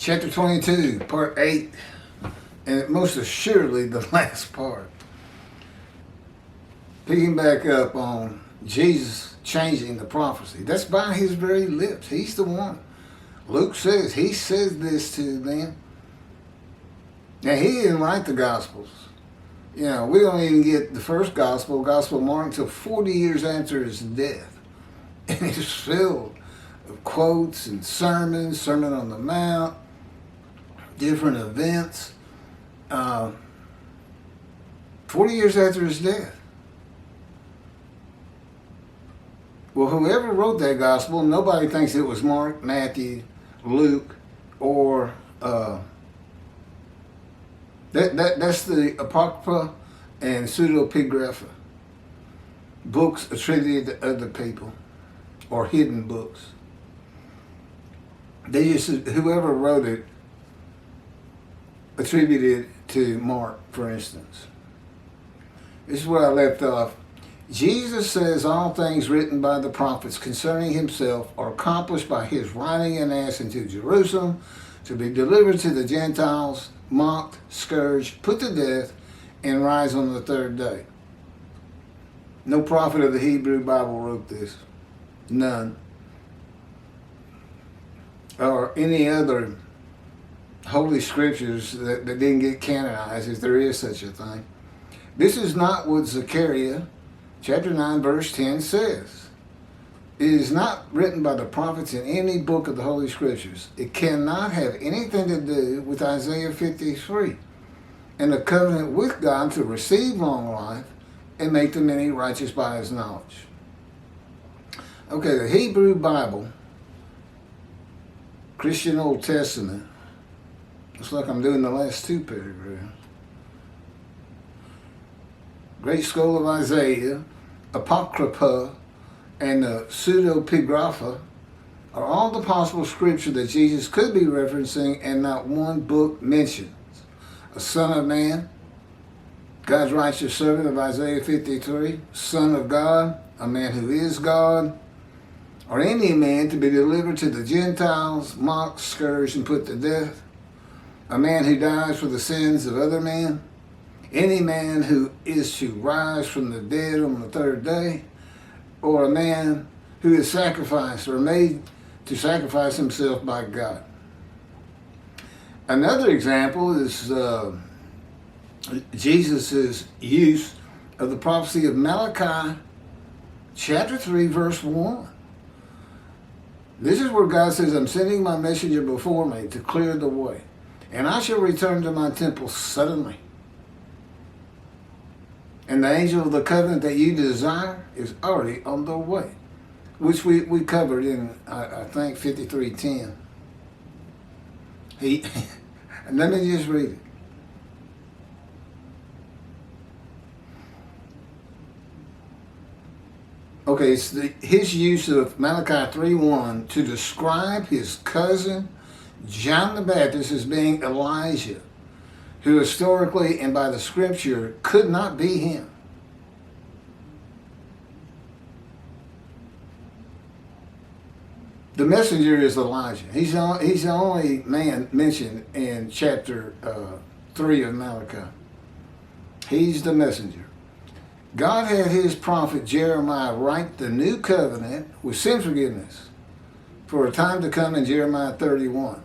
chapter 22, part 8, and most assuredly the last part. Picking back up on Jesus changing the prophecy. That's by his very lips. He's the one. Luke says, he says this to them. Now, he didn't write the Gospels. You know, we don't even get the first Gospel, Gospel of Mark, until 40 years after his death. And it's filled of quotes and sermons, Sermon on the Mount, different events. 40 years after his death. Well, whoever wrote that gospel, nobody thinks it was Mark, Matthew, Luke, or that's the Apocrypha and Pseudepigrapha, books attributed to other people or hidden books. They just, whoever wrote it, attributed to Mark, for instance. This is where I left off. Jesus says all things written by the prophets concerning himself are accomplished by his riding an ass into Jerusalem to be delivered to the Gentiles, mocked, scourged, put to death, and rise on the third day. No prophet of the Hebrew Bible wrote this. None. Or any other holy scriptures that didn't get canonized, if there is such a thing. This is not what Zechariah chapter 9 verse 10 says. It is not written by the prophets in any book of the Holy Scriptures. It cannot have anything to do with Isaiah 53 and the covenant with God to receive long life and make the many righteous by his knowledge. Okay, the Hebrew Bible, Christian Old Testament, it's like I'm doing the last two paragraphs. Great Scroll of Isaiah, Apocrypha, and the Pseudepigrapha are all the possible scripture that Jesus could be referencing, and not one book mentions a son of man, God's righteous servant of Isaiah 53, son of God, a man who is God, or any man to be delivered to the Gentiles, mocked, scourged, and put to death, a man who dies for the sins of other men, any man who is to rise from the dead on the third day, or a man who is sacrificed or made to sacrifice himself by God. Another example is Jesus' use of the prophecy of Malachi chapter 3 verse 1. This is where God says, I'm sending my messenger before me to clear the way, and I shall return to my temple suddenly. And the angel of the covenant that you desire is already on the way, which we covered in, I think, 53:10. And let me just read it. Okay, it's his use of Malachi 3:1 to describe his cousin John the Baptist as being Elijah, who historically and by the scripture could not be him. The messenger is Elijah. He's the only man mentioned in chapter 3 of Malachi. He's the messenger. God had his prophet Jeremiah write the new covenant with sin forgiveness for a time to come in Jeremiah 31.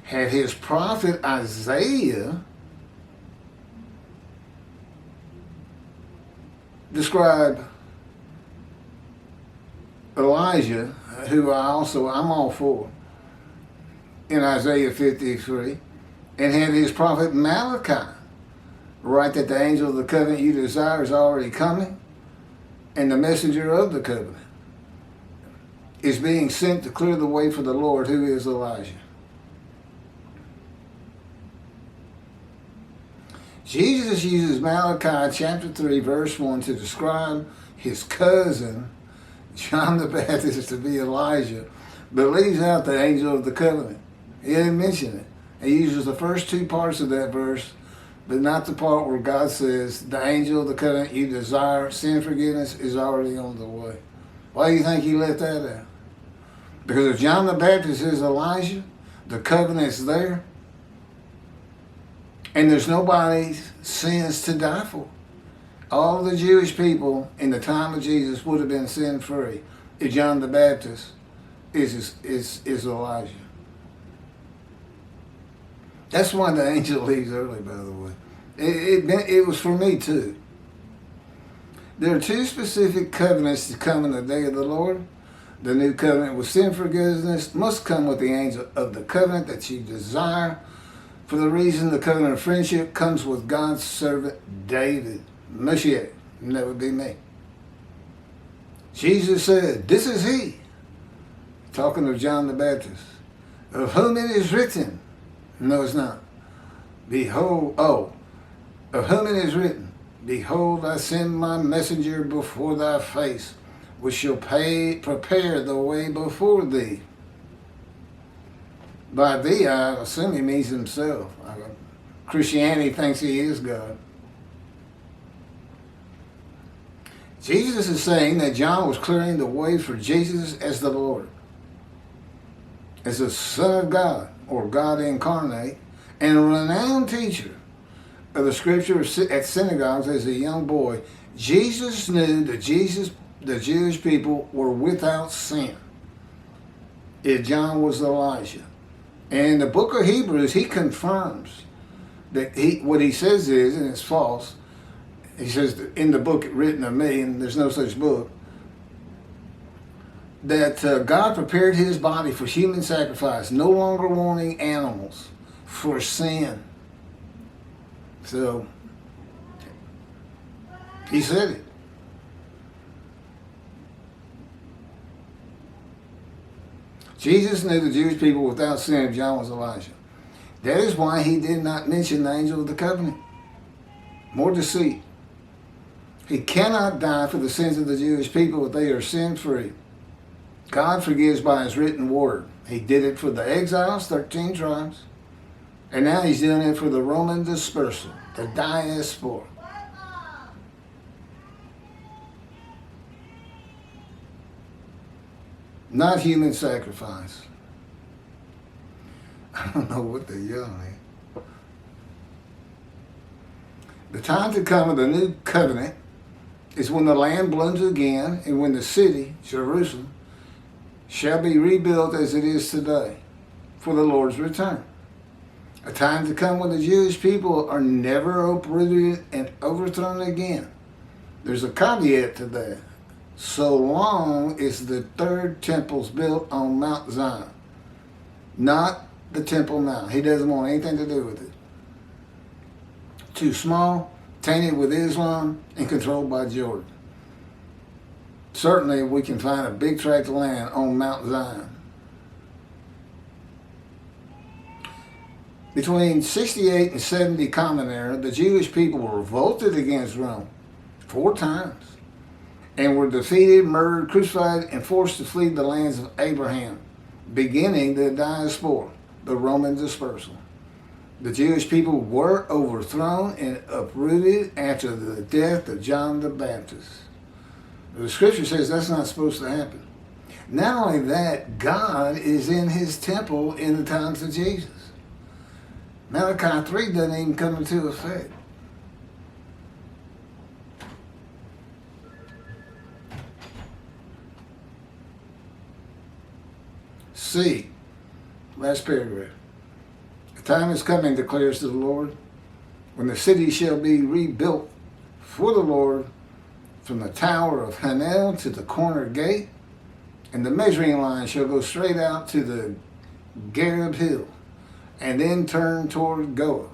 Had his prophet Isaiah describe Elijah, who I'm all for, in Isaiah 53, and had his prophet Malachi write that the angel of the covenant you desire is already coming, and the messenger of the covenant is being sent to clear the way for the Lord, who is Elijah. Jesus uses Malachi chapter 3 verse 1 to describe his cousin John the Baptist to be Elijah, but leaves out the angel of the covenant. He didn't mention it. He uses the first two parts of that verse, but not the part where God says the angel of the covenant you desire, sin forgiveness, is already on the way. Why do you think he left that out? Because if John the Baptist is Elijah, The covenant's there. And there's nobody's sins to die for. All the Jewish people in the time of Jesus would have been sin-free if John the Baptist is Elijah. That's why the angel leaves early, by the way. It was for me too. There are two specific covenants to come in the day of the Lord. The new covenant with sin forgiveness must come with the angel of the covenant that you desire. For the reason the covenant of friendship comes with God's servant David. Moshiach, never be me. Jesus said, this is he, talking of John the Baptist, of whom it is written. No, it's not. Behold, of whom it is written, behold, I send my messenger before thy face, which shall prepare the way before thee. By thee, I assume he means himself. Christianity thinks he is God. Jesus is saying that John was clearing the way for Jesus as the Lord, as the Son of God, or God incarnate, and a renowned teacher of the scripture at synagogues as a young boy. Jesus knew that the Jewish people were without sin if John was Elijah. And in the book of Hebrews, he confirms that what he says is, and it's false, he says in the book written of me, and there's no such book, that God prepared his body for human sacrifice, no longer wanting animals for sin. So, he said it. Jesus knew the Jewish people without sin if John was Elijah. That is why he did not mention the angel of the covenant. More deceit. He cannot die for the sins of the Jewish people if they are sin-free. God forgives by his written word. He did it for the exiles, 13 tribes. And now he's doing it for the Roman dispersal, the diaspora. Not human sacrifice. I don't know what they're yelling at. The time to come of the new covenant is when the land blooms again and when the city, Jerusalem, shall be rebuilt as it is today for the Lord's return. A time to come when the Jewish people are never uprooted and overthrown again. There's a caveat to that. So long as the third temple's built on Mount Zion, not the Temple Mount. He doesn't want anything to do with it. Too small, tainted with Islam, and controlled by Jordan. Certainly we can find a big tract of land on Mount Zion. Between 68 and 70 Common Era, the Jewish people were revolted against Rome 4 times and were defeated, murdered, crucified, and forced to flee the lands of Abraham, beginning the diaspora, the Roman dispersal. The Jewish people were overthrown and uprooted after the death of John the Baptist. The scripture says that's not supposed to happen. Not only that, God is in his temple in the times of Jesus. Malachi 3 doesn't even come into effect. C, last paragraph. The time is coming, declares the Lord, when the city shall be rebuilt for the Lord from the tower of Hanel to the corner gate, and the measuring line shall go straight out to the Gareb hill, and then turn toward Goa.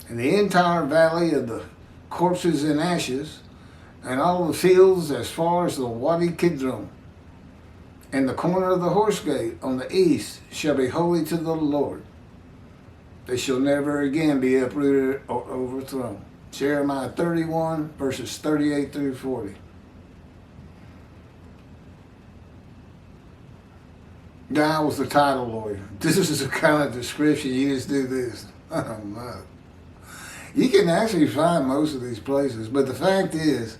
And the entire valley of the corpses and ashes, and all the fields as far as the Wadi Kidron, and the corner of the horse gate on the east shall be holy to the Lord. They shall never again be uprooted or overthrown. Jeremiah 31, verses 38 through 40. I was the title lawyer. This is the kind of description. You just do this. Oh, no. You can actually find most of these places, but the fact is,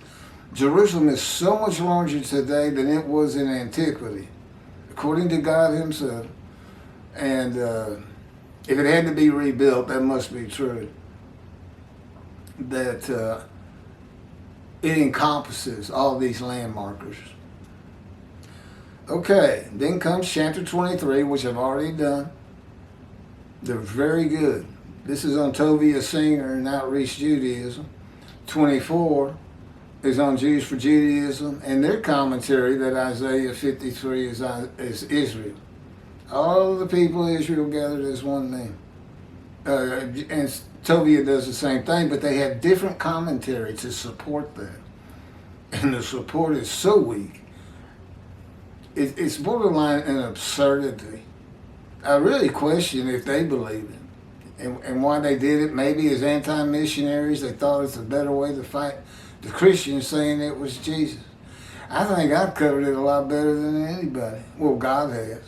Jerusalem is so much larger today than it was in antiquity, according to God himself. And if it had to be rebuilt, that must be true. That it encompasses all these landmarkers. Okay, then comes chapter 23, which I've already done. They're very good. This is on Tovia Singer and Outreach Judaism. 24 is on Jews for Judaism, and their commentary that Isaiah 53 is Israel. All the people of Israel gathered as one name. And Tovia does the same thing, but they have different commentary to support that. And the support is so weak. It's borderline an absurdity. I really question if they believe it and why they did it. Maybe as anti-missionaries, they thought it's a better way to fight the Christians, saying it was Jesus. I think I've covered it a lot better than anybody. Well, God has.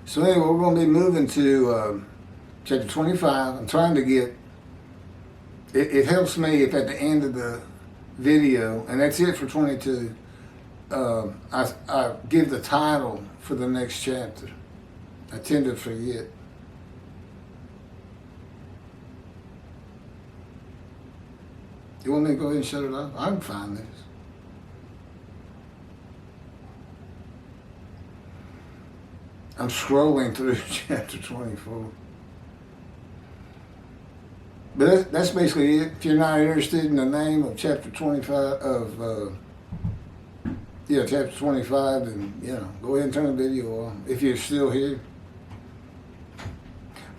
So anyway, we're going to be moving to chapter 25. I'm trying to get, it helps me if at the end of the video, and that's it for 22, I give the title for the next chapter. I tend to forget. You want me to go ahead and shut it off? I can find this. I'm scrolling through chapter 24. But that's basically it. If you're not interested in the name of chapter 25 chapter 25, then go ahead and turn the video on. If you're still here,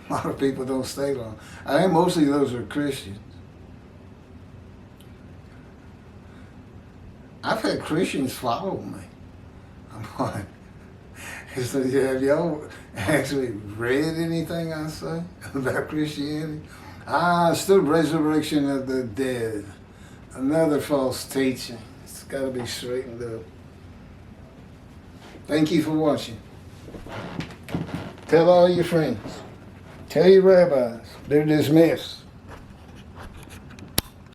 a lot of people don't stay long. I think mostly those are Christians. I've had Christians follow me. I'm like, so have y'all actually read anything I say about Christianity? It's the resurrection of the dead. Another false teaching. It's got to be straightened up. Thank you for watching. Tell all your friends. Tell your rabbis. They're dismissed.